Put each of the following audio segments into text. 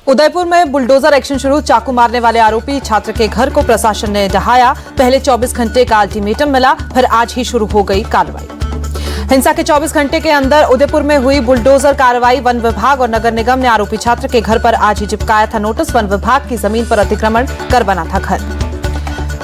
उदयपुर में bulldozer action शुरू। चाकू मारने वाले आरोपी छात्र के घर को प्रशासन ने ढहाया। पहले 24 घंटे का अल्टीमेटम मिला, फिर आज ही शुरू हो गई कार्रवाई। हिंसा के 24 घंटे के अंदर उदयपुर में हुई बुलडोजर कार्रवाई। वन विभाग और नगर निगम ने आरोपी छात्र के घर पर आज ही चिपकाया था नोटिस। वन विभाग की जमीन पर अतिक्रमण कर बना था घर।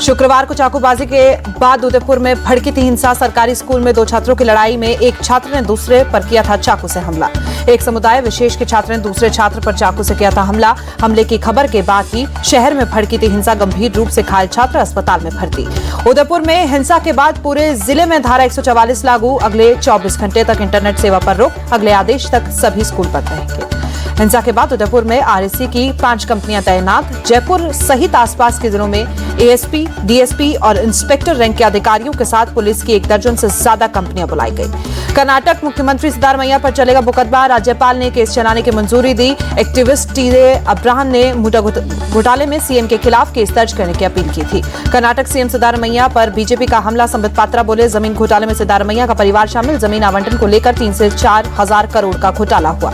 शुक्रवार को चाकूबाजी के बाद उदयपुर में भड़की थी हिंसा। सरकारी स्कूल में दो छात्रों की लड़ाई में एक छात्र ने दूसरे पर किया था चाकू से हमला। एक समुदाय विशेष के छात्र ने दूसरे छात्र पर चाकू से किया था हमला। हमले की खबर के बाद ही शहर में भड़की थी हिंसा। गंभीर रूप से घायल छात्र अस्पताल में भर्ती। उदयपुर में हिंसा के बाद पूरे जिले में धारा 144 लागू। अगले 24 घंटे तक इंटरनेट सेवा पर रोक। अगले आदेश तक सभी स्कूल बंद रहेंगे। हिंसा के बाद उदयपुर में आरएसी की 5 कंपनियां तैनात। जयपुर सहित आसपास के जिलों में एएसपी, डीएसपी और इंस्पेक्टर रैंक के अधिकारियों के साथ पुलिस की 1 दर्जन से ज्यादा कंपनियां बुलाई गई। कर्नाटक मुख्यमंत्री सिद्धारमैया पर चलेगा मुकदमा। राज्यपाल ने केस चलाने की मंजूरी दी। एक्टिविस्ट टीजे अब्राहम ने मुद्दा घोटाले में सीएम के खिलाफ केस दर्ज करने की अपील की थी। कर्नाटक सीएम सिद्धारमैया पर बीजेपी का हमला। संबित पात्रा बोले, जमीन घोटाले में सिद्धारमैया का परिवार शामिल। जमीन आवंटन को लेकर 3 से 4 हजार करोड़ का घोटाला हुआ।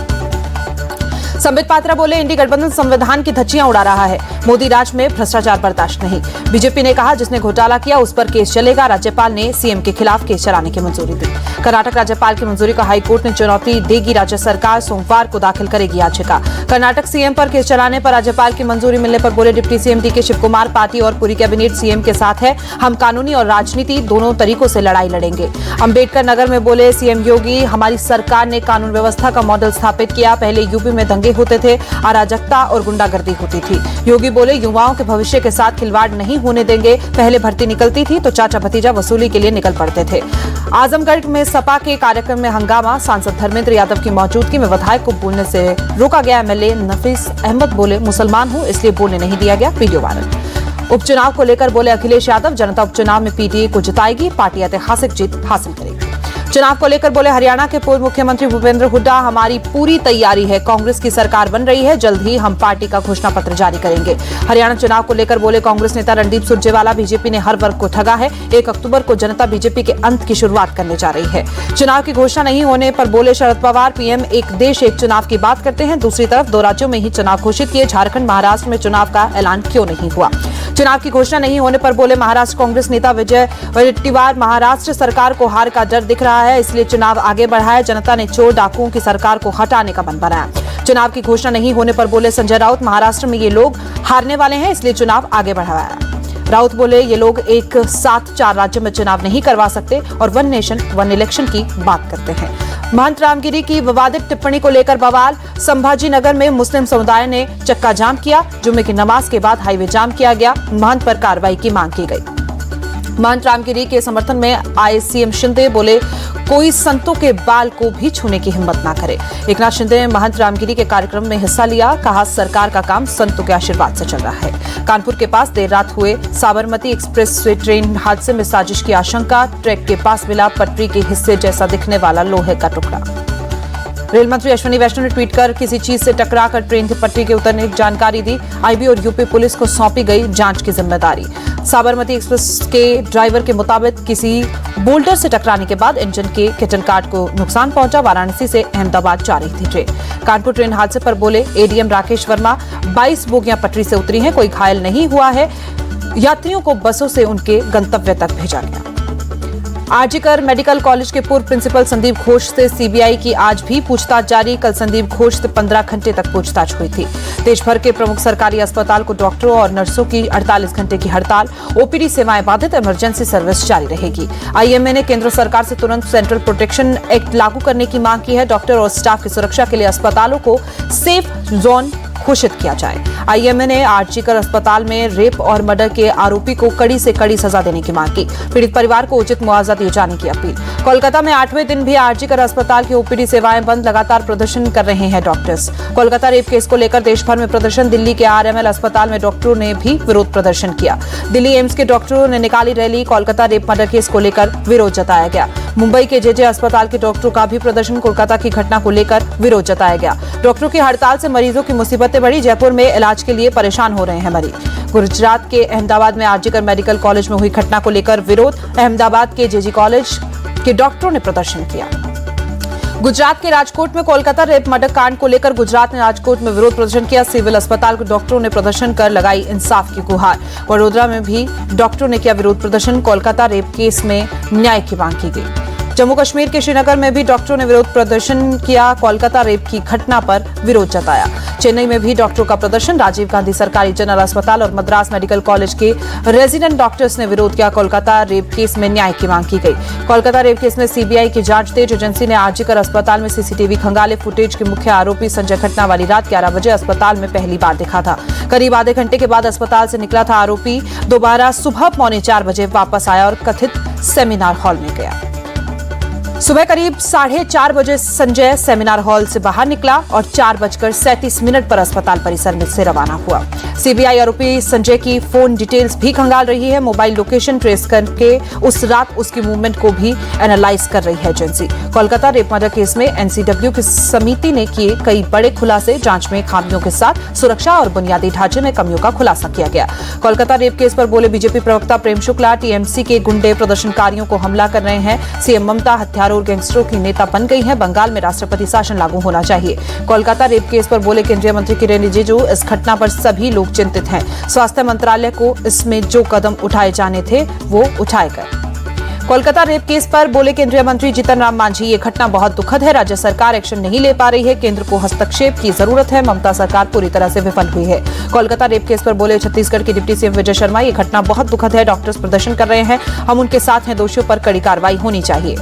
संबित पात्रा बोले, इंडी गठबंधन संविधान की धज्जियां उड़ा रहा है। मोदी राज में भ्रष्टाचार बर्दाश्त नहीं। बीजेपी ने कहा, जिसने घोटाला किया उस पर केस चलेगा। राज्यपाल ने सीएम के खिलाफ केस चलाने की मंजूरी दी। कर्नाटक राज्यपाल की मंजूरी को हाईकोर्ट ने चुनौती देगी। राज्य सरकार सोमवार को दाखिल करेगी याचिका। कर्नाटक सीएम पर केस चलाने पर राज्यपाल की मंजूरी मिलने पर बोले deputy CM DK Shivakumar, party और पूरी कैबिनेट सीएम के साथ है। हम कानूनी और राजनीति दोनों तरीकों से लड़ाई लड़ेंगे। अंबेडकर नगर में बोले सीएम योगी, हमारी सरकार ने कानून व्यवस्था का मॉडल स्थापित किया। पहले यूपी में दंगे होते थे, अराजकता और गुंडागर्दी होती थी। योगी बोले, युवाओं के भविष्य के साथ खिलवाड़ नहीं होने देंगे। पहले भर्ती निकलती थी तो चाचा भतीजा वसूली के लिए निकल पड़ते थे। आजमगढ़ में सपा के कार्यक्रम में हंगामा। सांसद धर्मेंद्र यादव की मौजूदगी में विधायक को बोलने से रोका गया। एमएलए नफीस अहमद बोले, मुसलमान हूं इसलिए बोलने नहीं दिया गया। Video viral. उपचुनाव को लेकर बोले अखिलेश यादव, जनता उपचुनाव में पीटीए को जिताएगी। पार्टी ऐतिहासिक जीत हासिल करेगी। चुनाव को लेकर बोले हरियाणा के पूर्व मुख्यमंत्री भूपेंद्र हुड्डा, हमारी पूरी तैयारी है। कांग्रेस की सरकार बन रही है, जल्द ही हम पार्टी का घोषणा पत्र जारी करेंगे। हरियाणा चुनाव को लेकर बोले कांग्रेस नेता रणदीप सुरजेवाला, बीजेपी ने हर वर्ग को ठगा है। 1 अक्टूबर को जनता बीजेपी के अंत की शुरुआत करने जा रही है। चुनाव की घोषणा नहीं होने पर बोले शरद पवार, पीएम एक देश एक चुनाव की बात करते हैं। दूसरी तरफ 2 राज्यों में ही चुनाव घोषित किए। झारखंड, महाराष्ट्र में चुनाव का ऐलान क्यों नहीं हुआ? चुनाव की घोषणा नहीं होने पर बोले महाराष्ट्र कांग्रेस नेता विजय वडेट्टीवार, महाराष्ट्र सरकार को हार का डर दिख रहा है, इसलिए चुनाव आगे बढ़ाया। जनता ने चोर डाकुओं की सरकार को हटाने का मन बनाया। चुनाव की घोषणा नहीं होने पर बोले संजय राउत, महाराष्ट्र में ये लोग हारने वाले हैं, इसलिए चुनाव आगे बढ़ाया। राउत बोले, ये लोग एक साथ 4 राज्यों में चुनाव नहीं करवा सकते और 1 नेशन 1 इलेक्शन की बात करते हैं। महंत रामगिरी की विवादित टिप्पणी को लेकर बवाल। संभाजी नगर में मुस्लिम समुदाय ने चक्का जाम किया। जुम्मे की नमाज के बाद हाईवे जाम किया गया। महंत पर कार्रवाई की मांग की गई। महंत रामगिरी के समर्थन में आए सीएम शिंदे बोले, कोई संतों के बाल को भी छूने की हिम्मत ना करे। एकनाथ शिंदे ने महंत रामगिरी के कार्यक्रम में हिस्सा लिया। कहा, सरकार का काम संतों के आशीर्वाद से चल रहा है। कानपुर के पास देर रात हुए साबरमती एक्सप्रेस वे ट्रेन हादसे में साजिश की आशंका। ट्रैक के पास मिला पटरी के हिस्से जैसा दिखने वाला लोहे का टुकड़ा। रेल मंत्री अश्विनी वैष्णव ने ट्वीट कर किसी चीज से टकराकर ट्रेन की पटरी के उतरने की जानकारी दी। आईबी और यूपी पुलिस को सौंपी गई जांच की जिम्मेदारी। साबरमती एक्सप्रेस के ड्राइवर के मुताबिक किसी बोल्डर से टकराने के बाद इंजन के केटल कार्ड को नुकसान पहुंचा। वाराणसी से अहमदाबाद जा रही थी ट्रेन। कानपुर ट्रेन हादसे पर बोले एडीएम राकेश वर्मा, 22 बोगियां पटरी से उतरी हैं, कोई घायल नहीं हुआ है। यात्रियों को बसों से उनके गंतव्य तक भेजा गया। आरजीकर मेडिकल कॉलेज के पूर्व प्रिंसिपल संदीप घोष से सीबीआई की आज भी पूछताछ जारी। कल संदीप घोष से 15 घंटे तक पूछताछ हुई थी। देश भर के प्रमुख सरकारी अस्पताल को डॉक्टरों और नर्सों की 48 घंटे की हड़ताल। ओपीडी सेवाएं बाधित, इमरजेंसी सर्विस जारी रहेगी। आईएमए ने केंद्र सरकार से तुरंत सेंट्रल प्रोटेक्शन एक्ट लागू करने की मांग की है। डॉक्टर और स्टाफ की सुरक्षा के लिए अस्पतालों को सेफ जोन घोषित किया जाए। आईएमए ने आरजीकर अस्पताल में रेप और मर्डर के आरोपी को कड़ी से कड़ी सजा देने की मांग की। पीड़ित परिवार को उचित मुआवजा दिए जाने की अपील। कोलकाता में 8वें दिन भी आरजीकर अस्पताल की ओपीडी सेवाएं बंद। लगातार प्रदर्शन कर रहे हैं डॉक्टर्स। कोलकाता रेप केस को लेकर देश भर में प्रदर्शन। दिल्ली के आरएमएल अस्पताल में डॉक्टरों ने भी विरोध प्रदर्शन किया। दिल्ली एम्स के डॉक्टरों ने निकाली rally. Kolkata rape murder case को लेकर विरोध जताया गया। मुंबई के जेजे अस्पताल के डॉक्टरों का भी प्रदर्शन। कोलकाता की घटना को लेकर विरोध जताया गया। डॉक्टरों की हड़ताल से मरीजों की मुसीबतें बढ़ी। जयपुर में इलाज के लिए परेशान हो रहे हैं मरीज। गुजरात के अहमदाबाद में आरजीकर मेडिकल कॉलेज में हुई घटना को लेकर विरोध। अहमदाबाद के जेजी कॉलेज के डॉक्टरों ने प्रदर्शन किया। गुजरात के राजकोट में कोलकाता रेप मर्डर कांड को लेकर गुजरात ने राजकोट में विरोध प्रदर्शन किया। सिविल अस्पताल के डॉक्टरों ने प्रदर्शन कर लगाई इंसाफ की गुहार। वडोदरा में भी डॉक्टरों ने किया विरोध प्रदर्शन। कोलकाता रेप केस में न्याय की मांग की गई। जम्मू कश्मीर के श्रीनगर में भी डॉक्टरों ने विरोध प्रदर्शन किया। कोलकाता रेप की घटना पर विरोध जताया। चेन्नई में भी डॉक्टरों का प्रदर्शन। राजीव गांधी सरकारी जनरल अस्पताल और मद्रास मेडिकल कॉलेज के रेजिडेंट डॉक्टर्स ने विरोध किया। कोलकाता रेप केस में न्याय की मांग की गई। कोलकाता रेप केस में सीबीआई की जांच तेज। एजेंसी ने आरजीकर अस्पताल में सीसीटीवी खंगाले। फुटेज के मुख्य आरोपी संजय घटना वाली रात 11 बजे अस्पताल में पहली बार दिखा था। करीब आधे घंटे के बाद अस्पताल से निकला था आरोपी। दोबारा सुबह 3:45 बजे वापस आया और कथित सेमिनार हॉल में गया। सुबह करीब 4:30 बजे संजय सेमिनार हॉल से बाहर निकला और 4:37 पर अस्पताल परिसर में से रवाना हुआ। सीबीआई आरोपी संजय की फोन डिटेल्स भी खंगाल रही है। मोबाइल लोकेशन ट्रेस करके उस रात उसकी मूवमेंट को भी एनालाइज कर रही है agency. Kolkata rape murder case में एनसीडब्ल्यू की समिति ने किए कई बड़े खुलासे। जांच में खामियों के साथ सुरक्षा और बुनियादी ढांचे में कमियों का खुलासा किया गया। कोलकाता रेप केस पर बोले बीजेपी प्रवक्ता प्रेम शुक्ला, टीएमसी के गुंडे प्रदर्शनकारियों को हमला कर रहे हैं। सीएम ममता हत्यारों और गैंगस्टरों की नेता बन गई हैं। बंगाल में राष्ट्रपति शासन लागू होना चाहिए। कोलकाता रेप केस पर बोले केंद्रीय मंत्री किरेन रिजिजू, इस घटना पर सभी लोग चिंतित हैं। स्वास्थ्य मंत्रालय को इसमें जो कदम उठाए जाने थे वो उठाए गए। कोलकाता रेप केस पर बोले केंद्रीय मंत्री जीतन राम मांझी, ये घटना बहुत दुखद है। राज्य सरकार एक्शन नहीं ले पा रही है। केंद्र को हस्तक्षेप की जरूरत है। ममता सरकार पूरी तरह से विफल हुई है। कोलकाता रेप केस पर बोले छत्तीसगढ़ के डिप्टी सीएम विजय शर्मा, ये घटना बहुत दुखद है। डॉक्टर्स प्रदर्शन कर रहे हैं, हम उनके साथ हैं। दोषियों पर कड़ी कार्रवाई होनी चाहिए।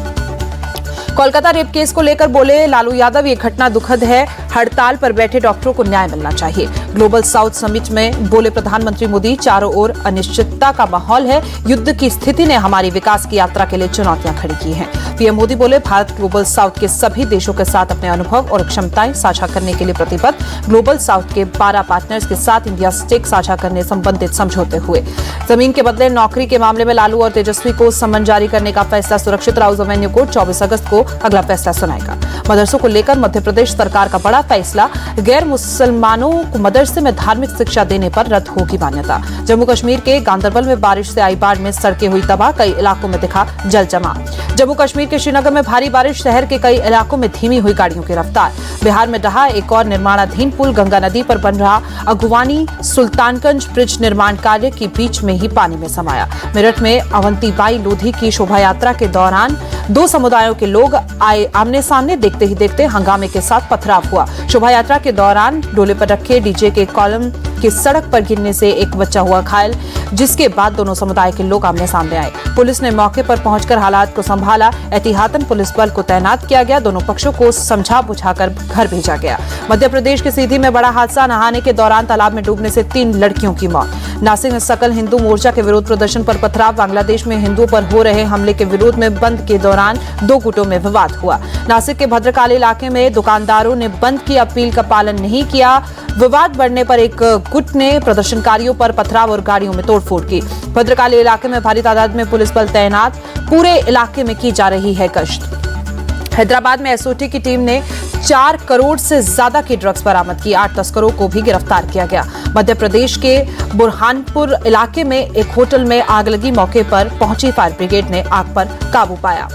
कोलकाता रेप केस को लेकर बोले लालू यादव, ये घटना दुखद है। हड़ताल पर बैठे डॉक्टरों को न्याय मिलना चाहिए। ग्लोबल साउथ समिट में बोले प्रधानमंत्री मोदी, चारों ओर अनिश्चितता का माहौल है। युद्ध की स्थिति ने हमारी विकास की यात्रा के लिए चुनौतियां खड़ी की हैं। पीएम मोदी बोले भारत ग्लोबल साउथ के सभी देशों के साथ अपने अनुभव और क्षमताएं साझा करने के लिए प्रतिबद्ध। ग्लोबल साउथ के 12 पार्टनर्स के साथ इंडिया स्टेक साझा करने संबंधित समझौते हुए। जमीन के बदले नौकरी के मामले में लालू और तेजस्वी को समन जारी करने का फैसला सुरक्षित। राउज एवेन्यू कोर्ट 24 अगस्त को अगला फैसला सुनाएगा। मदरसों को लेकर मध्य प्रदेश सरकार का बड़ा फैसला। गैर मुसलमानों को मदरसे में धार्मिक शिक्षा देने पर रद्द होगी मान्यता। जम्मू कश्मीर के गांदरबल में बारिश से आई बाढ़ में सड़कें हुई तबाह। कई इलाकों में दिखा जल जमाव। जम्मू कश्मीर के श्रीनगर में भारी बारिश। शहर के कई इलाकों में धीमी हुई गाड़ियों की रफ्तार। बिहार में ढहा एक और निर्माणाधीन पुल। गंगा नदी पर बन रहा अगुवानी सुल्तानगंज ब्रिज निर्माण कार्य के बीच में ही पानी में समाया। मेरठ में अवंतीबाई लोधी की शोभा यात्रा के दौरान 2 समुदायों के लोग आए आमने सामने। देखते ही देखते हंगामे के साथ पथराव हुआ। शोभा यात्रा के दौरान डोले पर रखे डीजे के कॉलम के सड़क पर गिरने से एक बच्चा हुआ घायल, जिसके बाद दोनों समुदाय के लोग आमने सामने आए। पुलिस ने मौके पर पहुंचकर हालात को संभाला। एहतियातन पुलिस बल को तैनात किया गया। दोनों पक्षों को समझा बुझाकर घर भेजा गया। मध्य प्रदेश के सीधी में बड़ा हादसा। नहाने के दौरान तालाब में डूबने से 3 लड़कियों की मौत। नासिक में सकल हिंदू मोर्चा के विरोध प्रदर्शन पर पथराव। बांग्लादेश में हिंदुओं पर हो रहे हमले के विरोध में बंद के दौरान 2 गुटों में विवाद हुआ। नासिक के भद्रकाली इलाके में दुकानदारों ने बंद की अपील का पालन नहीं किया। विवाद बढ़ने पर एक गुट ने प्रदर्शनकारियों पर पथराव और गाड़ियों में तोड़फोड़ की। भद्रकाली इलाके में भारी तादाद में पुलिस बल तैनात। पूरे इलाके में की जा रही है गश्त। हैदराबाद में एसओटी की टीम ने 4 करोड़ से ज्यादा की ड्रग्स बरामद की। 8 तस्करों को भी गिरफ्तार किया गया। मध्य प्रदेश के बुरहानपुर इलाके में एक होटल में आग लगी। मौके पर पहुंची फायर ब्रिगेड ने आग पर काबू पाया।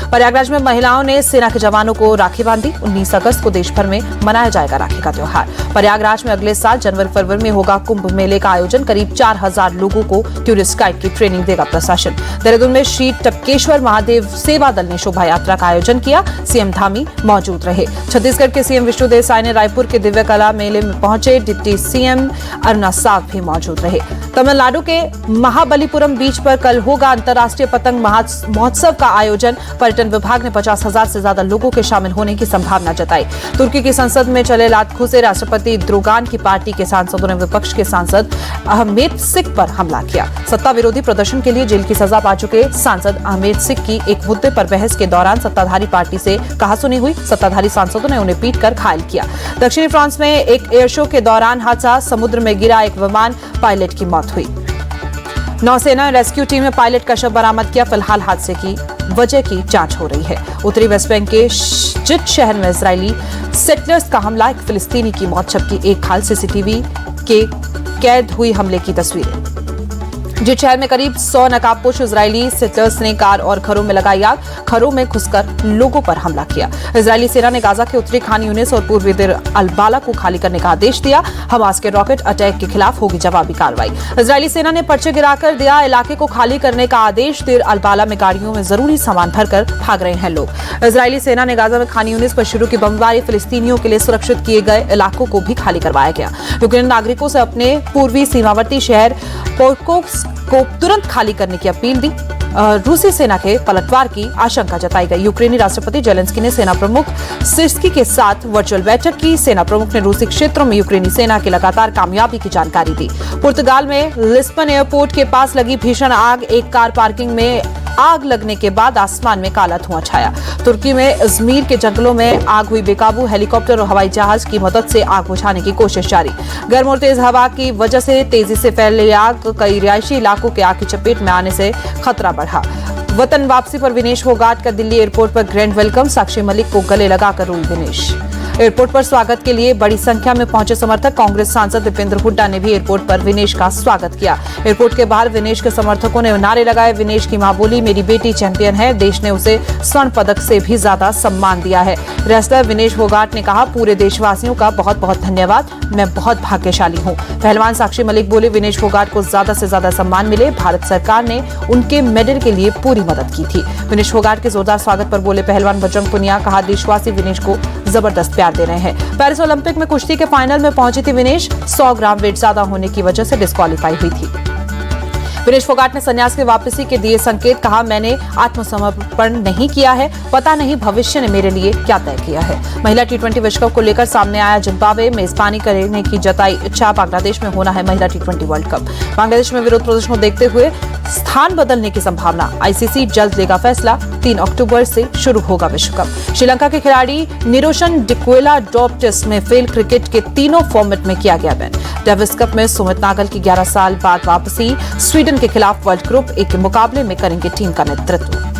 प्रयागराज में महिलाओं ने सेना के जवानों को राखी बांधी। 19 अगस्त को देश भर में मनाया जाएगा राखी का त्योहार। प्रयागराज में अगले साल जनवरी-फरवरी में होगा कुंभ मेले का आयोजन। करीब 4000 लोगों को टूरिस्ट गाइड की ट्रेनिंग देगा प्रशासन। देहरादून में श्री टपकेश्वर महादेव सेवा दल ने शोभा यात्रा का आयोजन किया। सीएम धामी मौजूद रहे। छत्तीसगढ़ के सीएम विष्णुदेव साय ने रायपुर के दिव्य कला मेले में पहुंचे। डिप्टी सीएम अरुणा साव भी मौजूद रहे। तमिलनाडु के महाबलीपुरम बीच पर कल होगा अंतर्राष्ट्रीय पतंग महोत्सव का आयोजन। पर्यटन विभाग ने 50,000 से ज्यादा लोगों के शामिल होने की संभावना जताई। तुर्की की संसद में चले लातखू से राष्ट्रपति द्रोगान की पार्टी के सांसदों ने विपक्ष के सांसद अहमेद सिक पर हमला किया। सत्ता विरोधी प्रदर्शन के लिए जेल की सजा पा चुके सांसद अहमेद सिक की एक मुद्दे पर बहस के दौरान सत्ताधारी पार्टी से कहासुनी हुई। सत्ताधारी सांसदों ने उन्हें पीटकर घायल किया। दक्षिणी फ्रांस में एक एयर शो के दौरान हादसा। समुद्र में गिरा एक विमान, पायलट की मौत हुई। नौसेना रेस्क्यू टीम ने पायलट का शव बरामद किया। फिलहाल हादसे की वजह की जांच हो रही है। उत्तरी वेस्ट बैंक के जिट शहर में इजरायली सेटलर्स का हमला। एक फिलिस्तीनी की मौत, जबकि एक खाल सीसीटीवी के कैद हुई हमले की तस्वीरें। जिस शहर में करीब 100 नकाबपोश इजरायली सेटलर्स ने कार और घरों में लगाई आग, घरों में घुसकर लोगों पर हमला किया। इजरायली सेना ने गाजा के उत्तरी खान यूनिस और पूर्वी देर अल-बाला को खाली करने का आदेश दिया। हमास के रॉकेट अटैक के खिलाफ होगी जवाबी कार्रवाई। इजरायली सेना ने पर्चे गिराकर दिया इलाके को खाली करने का आदेश। देर अल-बाला में गाड़ियों में जरूरी सामान भरकर भाग रहे हैं लोग। इजरायली सेना ने गाजा में खान यूनिस पर शुरू की बमबारी, फिलिस्तीनियों के लिए सुरक्षित किए गए इलाकों को भी खाली करवाया गया। यूक्रेन नागरिकों से अपने पूर्वी सीमावर्ती शहर पोर्कोव्स्क को तुरंत खाली करने की अपील दी। रूसी सेना के पलटवार की आशंका जताई गई। यूक्रेनी राष्ट्रपति जेलेंस्की ने सेना प्रमुख सिर्स्की के साथ वर्चुअल बैठक की। सेना प्रमुख ने रूसी क्षेत्रों में यूक्रेनी सेना की लगातार कामयाबी की जानकारी दी। पुर्तगाल में लिस्बन एयरपोर्ट के पास लगी भीषण आग, एक कार पार्किंग में आग लगने के बाद आसमान में काला धुआं छाया। तुर्की में इज़मीर के जंगलों में आग हुई बेकाबू, हेलीकॉप्टर और हवाई जहाज की मदद से आग बुझाने की कोशिश जारी। गर्म और तेज हवा की वजह से तेजी से फैल रही आग, कई रिहायशी इलाकों के आग की चपेट में आने से खतरा बढ़ा। वतन वापसी पर विनेश फोगाट का दिल्ली एयरपोर्ट पर ग्रैंड वेलकम, साक्षी मलिक को गले लगाकर रोई विनेश। एयरपोर्ट पर स्वागत के लिए बड़ी संख्या में पहुंचे समर्थक। कांग्रेस सांसद दीपेंद्र हुड्डा ने भी एयरपोर्ट पर विनेश का स्वागत किया। एयरपोर्ट के बाहर विनेश के समर्थकों ने नारे लगाए। विनेश की मां बोली, मेरी बेटी चैंपियन है, देश ने उसे स्वर्ण पदक से भी ज्यादा सम्मान दिया है। रेसलर विनेश फोगाट ने कहा, पूरे देशवासियों का बहुत बहुत धन्यवाद, मैं बहुत भाग्यशाली हूँ। पहलवान साक्षी मलिक बोले, विनेश फोगाट को ज्यादा से ज्यादा सम्मान मिले, भारत सरकार ने उनके मेडल के लिए पूरी मदद की थी। विनेश फोगाट के जोरदार स्वागत पर बोले पहलवान बजरंग पुनिया, कहा देशवासी विनेश को जबरदस्त प्यार दे रहे हैं। पेरिस ओलंपिक में कुश्ती के फाइनल में पहुंची थी विनेश, 100 ग्राम वेट ज्यादा होने की वजह से डिस्क्वालीफाई हुई थी। विनेश फोगाट ने संन्यास की वापसी के दिए संकेत, कहा मैंने आत्मसमर्पण नहीं किया है, पता नहीं भविष्य ने मेरे लिए क्या तय किया है। महिला टी20 विश्व कप को लेकर सामने आया जिम्बाब्वे, मेजबानी करने की जताई इच्छा, बांग्लादेश में होना है महिला टी20 वर्ल्ड कप। बांग्लादेश में विरोध प्रदर्शन को देखते हुए स्थान बदलने की संभावना, आईसीसी जल्द लेगा फैसला, 3 अक्टूबर से शुरू होगा विश्व कप। श्रीलंका के खिलाड़ी निरोशन डिक्वेला ड्रॉप टेस्ट में फेल, क्रिकेट के तीनों फॉर्मेट में किया गया बैन। डेविस कप में सुमित नागल की 11 साल बाद वापसी, स्वीडन के खिलाफ वर्ल्ड ग्रुप 1 के मुकाबले में करेंगे टीम का नेतृत्व।